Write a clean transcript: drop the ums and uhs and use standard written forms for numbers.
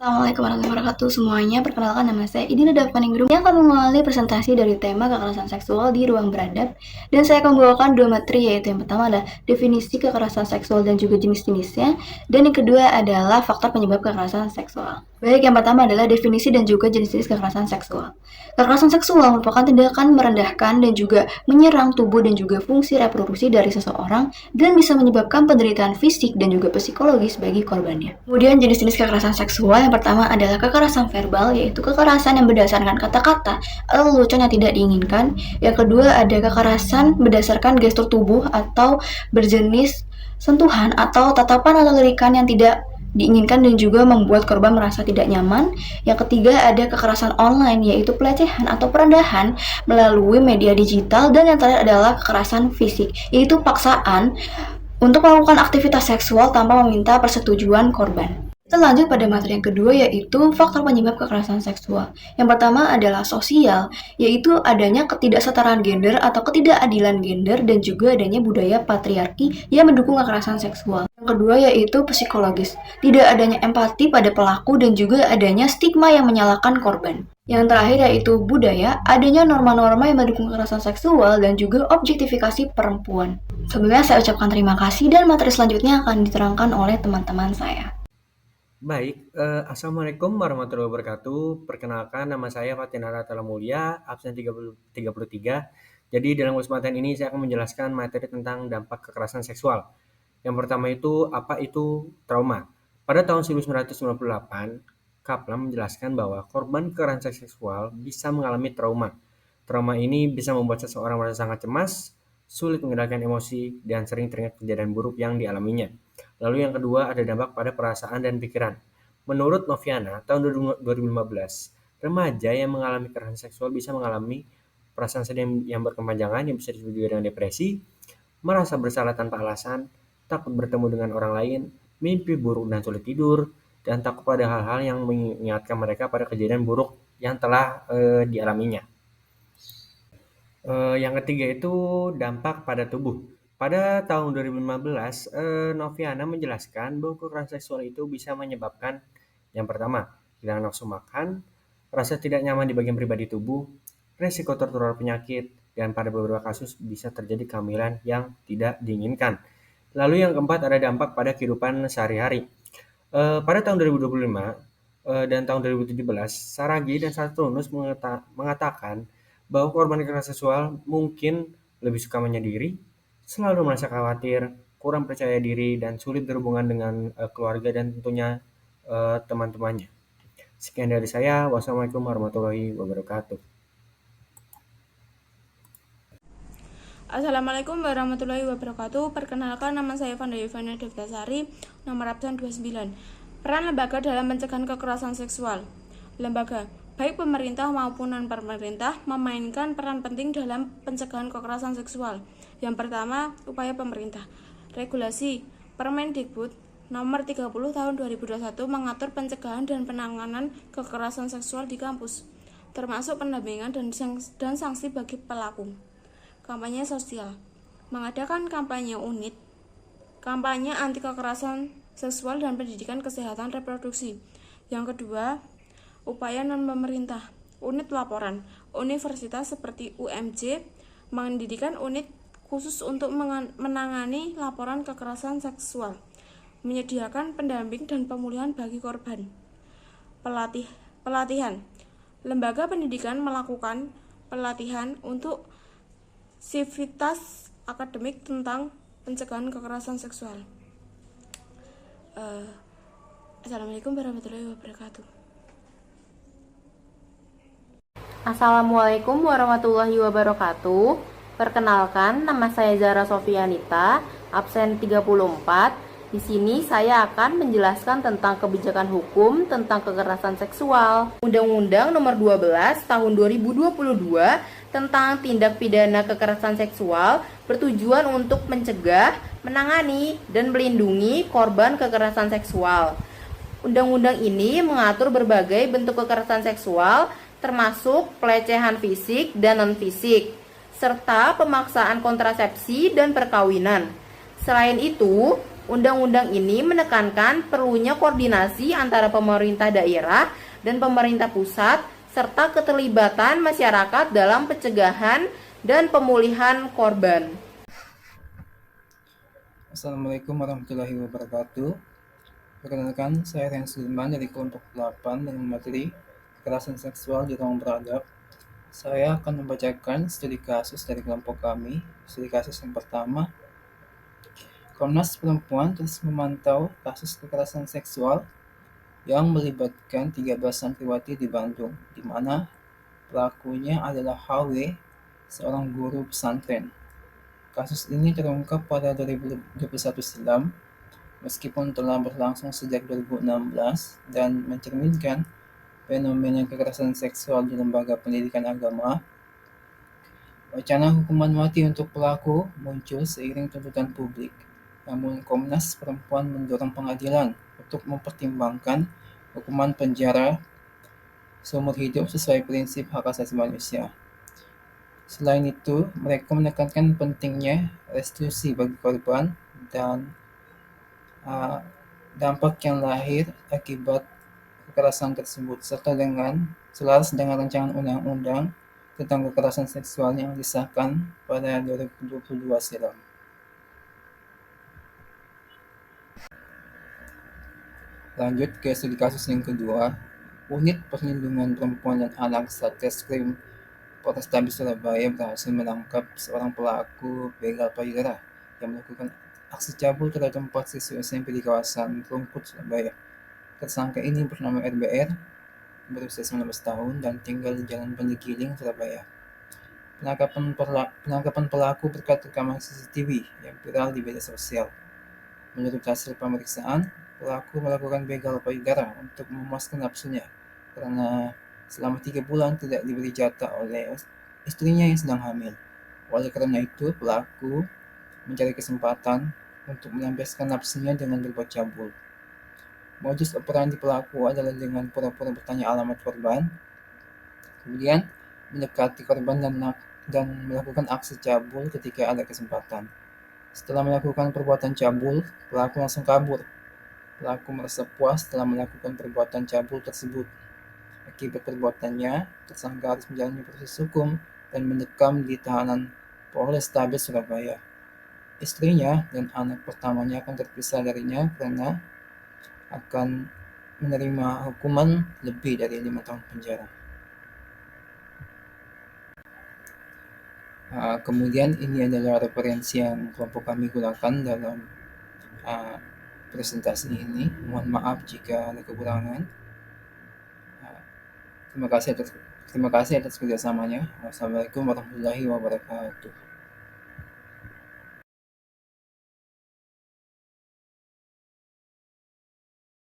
Assalamualaikum warahmatullahi wabarakatuh semuanya. Perkenalkan, nama saya Idina Davaningrum yang akan mengawali presentasi dari tema kekerasan seksual di ruang beradab. Dan saya akan membawakan dua materi, yaitu yang pertama adalah definisi kekerasan seksual dan juga jenis-jenisnya, dan yang kedua adalah faktor penyebab kekerasan seksual. Baik, yang pertama adalah definisi dan juga jenis-jenis kekerasan seksual. Kekerasan seksual merupakan tindakan merendahkan dan juga menyerang tubuh dan juga fungsi reproduksi dari seseorang dan bisa menyebabkan penderitaan fisik dan juga psikologis bagi korbannya. Kemudian jenis-jenis kekerasan seksual yang pertama adalah kekerasan verbal, yaitu kekerasan yang berdasarkan kata-kata atau lelucon yang tidak diinginkan. Yang kedua ada kekerasan berdasarkan gestur tubuh atau berjenis sentuhan atau tatapan atau lirikan yang tidak diinginkan dan juga membuat korban merasa tidak nyaman. Yang ketiga ada kekerasan online, yaitu pelecehan atau perendahan melalui media digital. Dan yang terakhir adalah kekerasan fisik, yaitu paksaan untuk melakukan aktivitas seksual tanpa meminta persetujuan korban. Kita lanjut pada materi yang kedua, yaitu faktor penyebab kekerasan seksual. Yang pertama adalah sosial, yaitu adanya ketidaksetaraan gender atau ketidakadilan gender dan juga adanya budaya patriarki yang mendukung kekerasan seksual. Yang kedua yaitu psikologis, tidak adanya empati pada pelaku dan juga adanya stigma yang menyalahkan korban. Yang terakhir yaitu budaya, adanya norma-norma yang mendukung kekerasan seksual dan juga objektifikasi perempuan. Sebelumnya saya ucapkan terima kasih dan materi selanjutnya akan diterangkan oleh teman-teman saya. Baik, Assalamualaikum warahmatullahi wabarakatuh. Perkenalkan, nama saya Fatinara Mulia, absen 33. Jadi dalam kesempatan ini saya akan menjelaskan materi tentang dampak kekerasan seksual. Yang pertama itu, apa itu trauma? Pada tahun 1998, Kaplan menjelaskan bahwa korban kekerasan seksual bisa mengalami trauma. Trauma ini bisa membuat seseorang merasa sangat cemas, sulit mengendalikan emosi, dan sering teringat kejadian buruk yang dialaminya. Lalu yang kedua ada dampak pada perasaan dan pikiran. Menurut Noviana, tahun 2015, remaja yang mengalami kekerasan seksual bisa mengalami perasaan sedih yang berkepanjangan yang bisa disebut juga dengan depresi, merasa bersalah tanpa alasan, takut bertemu dengan orang lain, mimpi buruk dan sulit tidur, dan takut pada hal-hal yang mengingatkan mereka pada kejadian buruk yang telah dialaminya. Yang ketiga itu dampak pada tubuh. Pada tahun 2015, Noviana menjelaskan bahwa kekerasan seksual itu bisa menyebabkan yang pertama, hilang nafsu makan, rasa tidak nyaman di bagian pribadi tubuh, resiko tertular penyakit, dan pada beberapa kasus bisa terjadi kehamilan yang tidak diinginkan. Lalu yang keempat ada dampak pada kehidupan sehari-hari. Pada tahun 2025 dan tahun 2017, Saragi dan Saturnus mengatakan bahwa korban kekerasan seksual mungkin lebih suka menyendiri, selalu merasa khawatir, kurang percaya diri, dan sulit berhubungan dengan keluarga dan tentunya teman-temannya. Sekian dari saya. Wassalamualaikum warahmatullahi wabarakatuh. Assalamualaikum warahmatullahi wabarakatuh. Perkenalkan, nama saya Fanda Yovana Devtasari, nomor absen 29. Peran lembaga dalam pencegahan kekerasan seksual. Lembaga, baik pemerintah maupun non-pemerintah, memainkan peran penting dalam pencegahan kekerasan seksual. Yang pertama, upaya pemerintah. Regulasi Permendikbud nomor 30 tahun 2021 mengatur pencegahan dan penanganan kekerasan seksual di kampus, termasuk pendampingan dan sanksi bagi pelaku. Kampanye sosial, mengadakan kampanye kampanye anti kekerasan seksual dan pendidikan kesehatan reproduksi. Yang kedua, upaya non-pemerintah, unit laporan, universitas seperti UMJ mendirikan unit khusus untuk menangani laporan kekerasan seksual, menyediakan pendamping dan pemulihan bagi korban. Pelatihan, lembaga pendidikan melakukan pelatihan untuk sivitas akademik tentang pencegahan kekerasan seksual. Assalamualaikum warahmatullahi wabarakatuh. Assalamualaikum warahmatullahi wabarakatuh. Perkenalkan, nama saya Zara Sofianita, absen 34. Di sini saya akan menjelaskan tentang kebijakan hukum tentang kekerasan seksual. Undang-Undang Nomor 12 Tahun 2022 tentang tindak pidana kekerasan seksual bertujuan untuk mencegah, menangani, dan melindungi korban kekerasan seksual. Undang-undang ini mengatur berbagai bentuk kekerasan seksual, termasuk pelecehan fisik dan non-fisik, serta pemaksaan kontrasepsi dan perkawinan. Selain itu, Undang-undang ini menekankan perlunya koordinasi antara pemerintah daerah dan pemerintah pusat serta keterlibatan masyarakat dalam pencegahan dan pemulihan korban. Assalamualaikum warahmatullahi wabarakatuh. Perkenalkan, saya Ren Sudirman dari kelompok 8 dengan materi kekerasan seksual di ruang beradab. Saya akan membacakan studi kasus dari kelompok kami. Studi kasus yang pertama, Komnas Perempuan terus memantau kasus kekerasan seksual yang melibatkan 13 santriwati di Bandung, di mana pelakunya adalah HW, seorang guru pesantren. Kasus ini terungkap pada 2021 silam, meskipun telah berlangsung sejak 2016 dan mencerminkan fenomena kekerasan seksual di lembaga pendidikan agama. Wacana hukuman mati untuk pelaku muncul seiring tuntutan publik. Namun Komnas Perempuan mendorong pengadilan untuk mempertimbangkan hukuman penjara seumur hidup sesuai prinsip hak asasi manusia. Selain itu, mereka menekankan pentingnya restitusi bagi korban dan dampak yang lahir akibat kekerasan tersebut, serta selaras dengan rancangan undang-undang tentang kekerasan seksual yang disahkan pada 2022 silam. Lanjut ke studi kasus yang kedua, Unit Perlindungan Perempuan dan Anak Satreskrim Polrestabes Surabaya berhasil menangkap seorang pelaku begal payudara yang melakukan aksi cabul terhadap 4 siswa SMP di kawasan Rungkut, Surabaya. Tersangka ini bernama RBR, berusia 19 tahun dan tinggal di Jalan Pendigiling, Surabaya. Penangkapan pelaku berkat rekaman CCTV yang viral di media sosial. Menurut hasil pemeriksaan, pelaku melakukan begal payudara untuk memuaskan nafsunya karena selama 3 bulan tidak diberi jatah oleh istrinya yang sedang hamil. Oleh karena itu, pelaku mencari kesempatan untuk melampiaskan nafsunya dengan berbuat cabul. Modus operandi pelaku adalah dengan pura-pura bertanya alamat korban, kemudian mendekati korban dan melakukan aksi cabul ketika ada kesempatan. Setelah melakukan perbuatan cabul, pelaku langsung kabur. Pelaku merasa puas setelah melakukan perbuatan cabul tersebut. Akibat perbuatannya, tersangka harus menjalani proses hukum dan mendekam di tahanan Polrestabes Surabaya. Istrinya dan anak pertamanya akan terpisah darinya karena akan menerima hukuman lebih dari 5 tahun penjara. Kemudian ini adalah referensi yang kelompok kami gunakan dalam presentasi ini. Mohon maaf jika ada kekurangan. Terima kasih atas kerjasamanya. Wassalamualaikum warahmatullahi wabarakatuh.